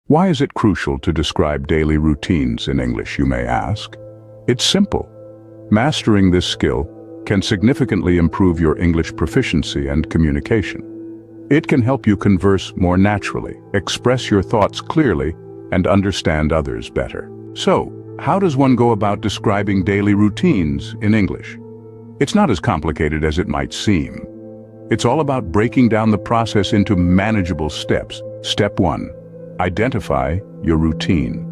Why is it crucial to describe daily routines in English, you may ask? It's simple. Mastering this skill can significantly improve your English proficiency and communication. It can help you converse more naturally, express your thoughts clearly, and understand others better. So, how does one go about describing daily routines in English? It's not as complicated as it might seem. It's all about breaking down the process into manageable steps. Step 1. Identify your routine.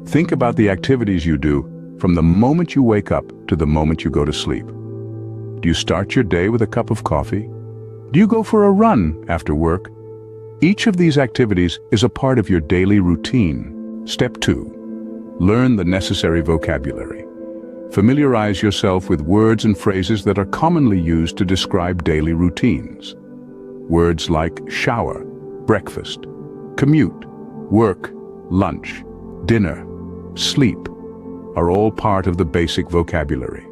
Think about the activities you do from the moment you wake up to the moment you go to sleep. Do you start your day with a cup of coffee? Do you go for a run after work? Each of these activities is a part of your daily routine. Step 2. Learn the necessary vocabulary. Familiarize yourself with words and phrases that are commonly used to describe daily routines. Words like shower, breakfast, commute, work, lunch, dinner, sleep are all part of the basic vocabulary.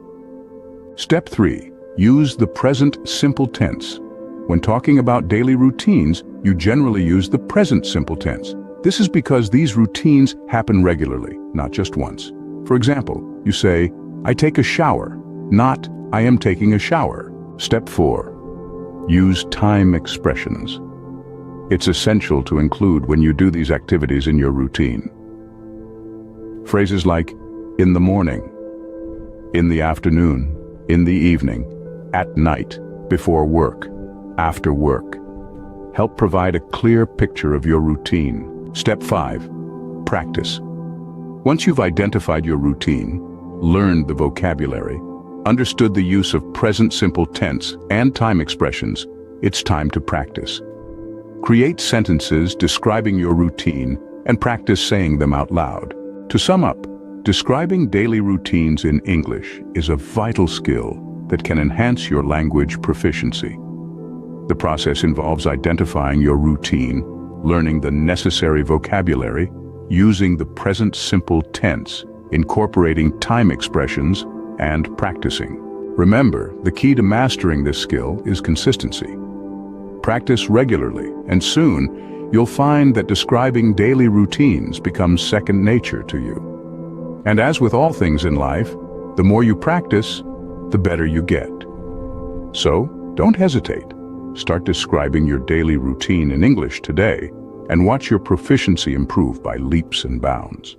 Step 3. Use the present simple tense. When talking about daily routines, you generally use the present simple tense. This is because these routines happen regularly, not just once. For example, you say, I take a shower, not I am taking a shower. Step 4. Use time expressions. It's essential to include when you do these activities in your routine. Phrases like in the morning, in the afternoon, in the evening, at night, before work, after work help provide a clear picture of your routine. Step 5. Practice. Once you've identified your routine, learned the vocabulary, understood the use of present simple tense and time expressions, it's time to practice. Create sentences describing your routine and practice saying them out loud. To sum up, describing daily routines in English is a vital skill that can enhance your language proficiency. The process involves identifying your routine, learning the necessary vocabulary, using the present simple tense, incorporating time expressions, and practicing. Remember, the key to mastering this skill is consistency. Practice regularly, and soon you'll find that describing daily routines becomes second nature to you. And as with all things in life, the more you practice, the better you get. So, don't hesitate. Start describing your daily routine in English today and watch your proficiency improve by leaps and bounds.